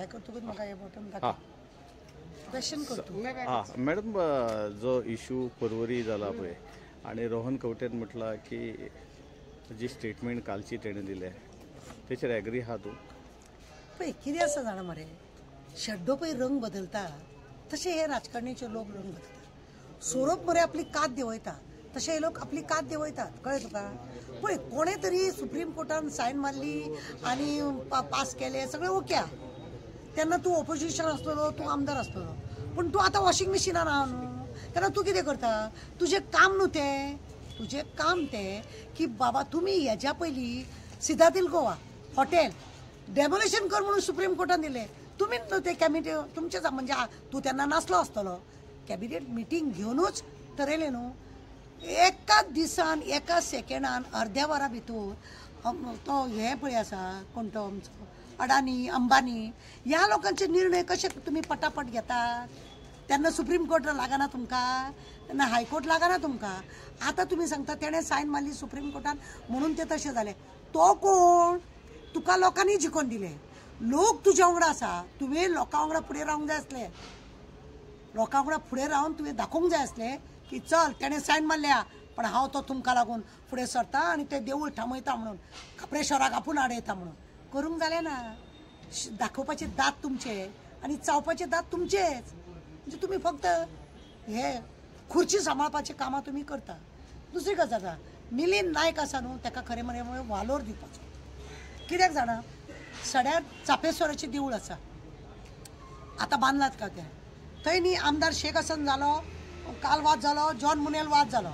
हे करतकूच म्हाका हे बटन दाखय क्वेश्चन करतो मॅडम जो इशू परवरी जाला पळय आणि रोहन खंवटेन म्हटला की जी स्टेटमेंट कालची तेणे दिले तेचेर एग्री आहा तूं पळय कितें आसा जाणा मरे शेड्डो पळय रंग बदलता तशे हे राजकारणीचे लोक रंग बदलतात सोरोप मरे आपली कात देंवयता तशे हे लोक आपली कात देंवयतात कळ्ळें तुका पळय कोणे तरी सुप्रीम कोर्टान सायन मारली आनी पास केले सगळें ओके तेन्ना तूं ऑपोजिशन आसतलो तूं आमदार आसतलो पूण तूं आतां वॉशिंग मशिनान आहा न्हू तेन्ना तूं कितें करता तुजें काम न्हू तें तुजें काम तें की बाबा तुमी हेज्या पयलीं सिदातील गोवा हॉटेल डेमोलेशन कर म्हणून सुप्रीम कोर्टान दिलें तुमीच न्हू तें कॅबिनेट तुमचेच म्हणजे तूं तेन्ना नासलो आसतलो कॅबिनेट मिटींग घेवनूच थरयलें न्हू एकाच दिसान एका सेकंडान अर्द्या वरा भितर तो हे पळय आसा कोण तो आमचो अडानी अंबानी ह्या लोकांचे निर्णय कशे तुमी पटापट घेतात तेन्ना सुप्रीम कोर्ट लागना तुमकां तेन्ना हायकोर्ट लागना तुमकां आतां तुमी सांगता तेणें सायन मारली सुप्रीम कोर्टान म्हणून तें तशें जालें तो कोण तुका लोकांनी जिखोवन दिले लोक तुज्या वांगडा आसा तुवें लोकां वांगडा फुडें रावंक जाय आसलें लोकां वांगडा फुडें रावन तुवें दाखोवंक जाय आसलें की चल तेणें सायन मारल्या पण हांव तो तुमकां लागून फुडें सरता आनी तें देवूळ थांबयता म्हणून खापरेश्वराक आपूण आडयता म्हणून करूंक जालें ना दाखोवपाचे दात तुमचे आनी चावपाचे दात तुमचेच म्हणजे तुमी फक्त हे खुर्ची सांबाळपाचें कामां तुमी करता दुसरी गजाल आसा मिलिंद नायक आसा न्हू ताका खरें म्हळ्यार वालोर दिवपाचो कित्याक जाणा सड्यार चापेश्वराचें देवूळ आसा आतां बांदलात काय तें थंय न्ही आमदार शेख हसन जालो काल वाद जालो जॉन मुनेल वाद जालो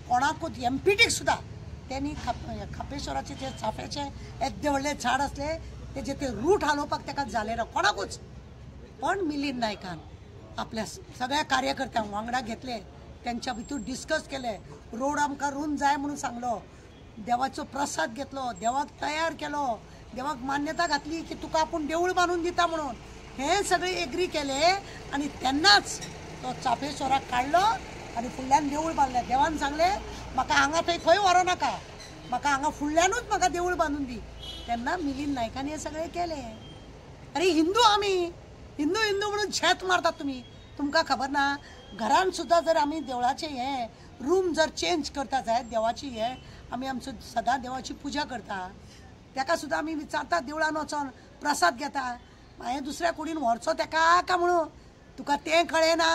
कोणाकूच एमपीटीक सुद्दां त्यांनी खापेश्वराचे ते चाफ्याचे येद्दे व्हडले झाड असले तेजे ते रूट हालोवपाक ताका जालें ना कोणाकूच पण मिलिंद नायकान आपल्या सगळ्या कार्यकर्त्यांक वांगडा घेतले त्यांच्या भितर डिस्कस केले रोड आमकां रूंद जाय म्हणून सांगलो देवाचो प्रसाद घेतलो देवाक तयार केलो देवाक मान्यता घातली की तुका आपूण देवूळ बांदून दिता म्हणून हे सगळे एग्री केले आणि तेन्नाच तो चापेश्वराक काडलो आनी फुडल्यान देवूळ बांदलें देवान सांगलें म्हाका हांगा थंय खंय व्हरो नाका म्हाका हांगा फुडल्यानूच म्हाका देवूळ बांदून दी तेन्ना मिलिंद नायकान हे सगळें केलें अरे हिंदू आमी हिंदू हिंदू म्हणून शेत मारतात तुमी तुमकां खबर ना घरान सुद्दां जर आमी देवळाचे हे रूम जर चेंज करता जायत देवाची हे आमी आमचो सदां देवाची पुजा करता ताका सुद्दां आमी विचारता देवळान वचोन प्रसाद घेता हांवें दुसऱ्या कुडीन व्हरचो ताका काय म्हणून तुका तें कळेना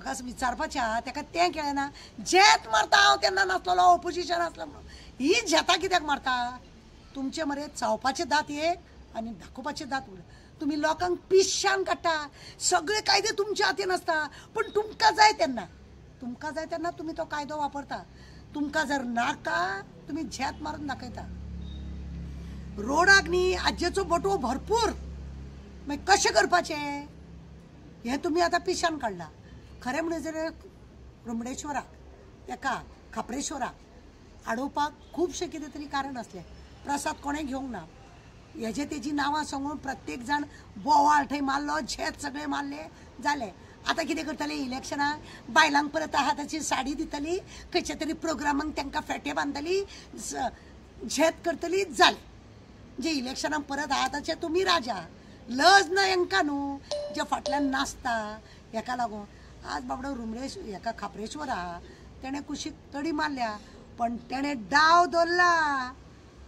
म्हाका विचारपाचें आहा ताका तें कळेना जेत मारता हांव तेन्ना नासलोलो ऑपोजिशन आसलो म्हणून ही जेतां कित्याक मारता तुमचे मरे चावपाचे दात एक आनी दाखोवपाचे दात तुमी लोकांक पिश्यान काडटा सगळे कायदे तुमच्या हातीन आसता पण तुमकां जाय तेन्ना तुमी तो कायदो वापरता तुमकां जर नाका तुमी झेत मारून दाखयता रोडाक न्ही आज्जेचो बटवो भरपूर मागीर कशें करपाचें हें तुमी आतां पिश्यान काडला खरें म्हणजे जर रुमडेश्वराक ताका खापरेश्वराक आडोवपाक खुबशे कितें तरी कारण आसलें प्रसाद कोणें घेवंक ना हेजे तेजी नांवां सांगून प्रत्येक जाण बोवाळ थंय मारलो झेत सगळे मारले जालें आतां कितें करतले इलेक्शनाक बायलांक परत हाताची साडी दितली खंयच्या तरी प्रोग्रामांक तांकां फेटे बांदतली झेत करतली जालें जे इलेक्शनाक परत हाताचे तुमी राजा लज ना हांकां न्हू जे फाटल्यान नाचता हेका लागून आज बाबडो रुमडेश हेका खापरेश्वर आहा तेणें कुशीक तडी मारल्या पण तेणें डाव दवरला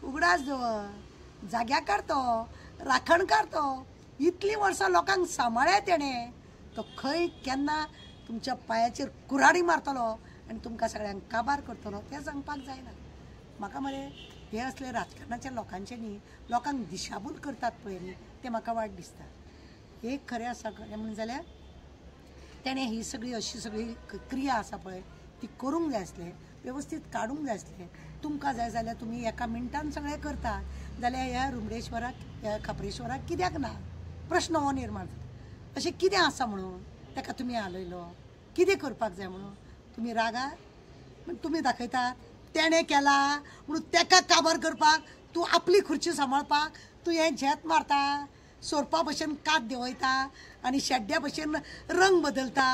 उगडास दवर जाग्यार काडतो राखण काडतो इतलीं वर्सां लोकांक सांबाळ्ळें तेणें तो खंय केन्ना तुमच्या पांयाचेर कुऱ्हाडी मारतलो आनी तुमकां सगळ्यांक काबार करतलो तें सांगपाक जायना म्हाका मरे हे असले राजकारणाच्या लोकांचे न्ही लोकांक दिशाभूल करतात पळय न्ही ते म्हाका वायट दिसता एक खरें आसा खरें म्हणून जाल्यार तेणें ही सगळी अशी सगळी क्रिया आसा पळय ती करूंक जाय आसलें वेवस्थीत काडूंक जाय आसलें तुमकां जाय जाल्यार तुमी एका मिनटान सगळें करता जाल्यार ह्या रुमडेश्वराक ह्या खापरेश्वराक कित्याक ना प्रश्न हो निर्माण जाता अशें कितें आसा म्हणून ताका तुमी हालयलो कितें करपाक जाय म्हणून तुमी रागा तुमी दाखयतात तेणें केला म्हणून ताका काबार करपाक तूं आपली खुर्ची सांबाळपाक तूं हें झेत मारता सोरपा भशेन कात देंवयता आनी शेड्ड्या भशेन रंग बदलता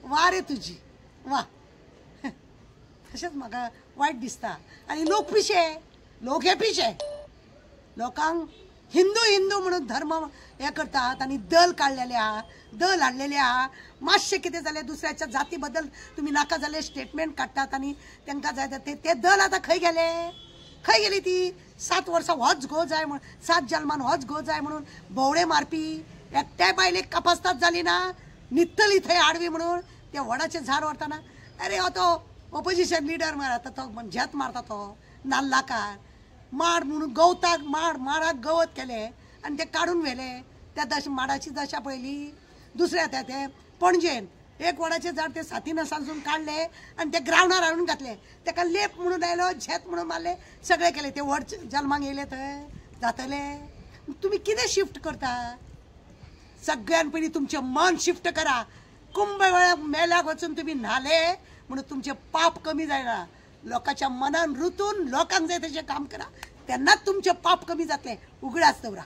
वा रे तुजी वा तशेंच म्हाका वायट दिसता आनी लोक पिशे लोक हे पिशे लोकांक हिंदू हिंदू म्हणून धर्म हे करतात आणि दल काढलेले आहा, दल हाडलेले आहा. मातशें कितें जालें दुसऱ्याच्या जाती बद्दल तुम्ही नाका जाले स्टेटमेंट काडटात आणि तांकां जाय ते दल आतां खंय गेले? खंय गेली ती? 7 वर्सां होच घो जाय म्हण 7 जल्मान होच घो जाय म्हणून भोवडे मारपी एकट्याय बायलेक कापासतात जाली ना, नित्तली थंय आडवी म्हणून ते वडाचें झाड व्हरतना. अरे हो तो ऑपोजिशन लिडर मारता तो झेत मारता तो नाल्लाकार माड म्हणून गवताक माडाक गवत केले आणि ते काढून व्हेले. त्या माडाची दशा पळयली. दुसऱ्या ते पणजेन एक वडाचे झाड ते साथीन सांजून काढले आणि ते ग्रावंडार हाडून घातले. ताका लेप म्हणून आयलो, झेत म्हणून मारले, सगळे केले. ते व्हड जल्माक येयले थंय जातले. तुम्ही कितें शिफ्ट करता? सगळ्यान पयलीं तुमचें मन शिफ्ट करा. कुंभ वेळा मेल्याक वचून तुम्ही न्हाले म्हणून तुमचे पाप कमी जायना. लोकांच्या मनान रुतून लोकांक जाय तशें काम करा, तेन्नाच तुमचे पाप कमी जातले. उगडास दवरा.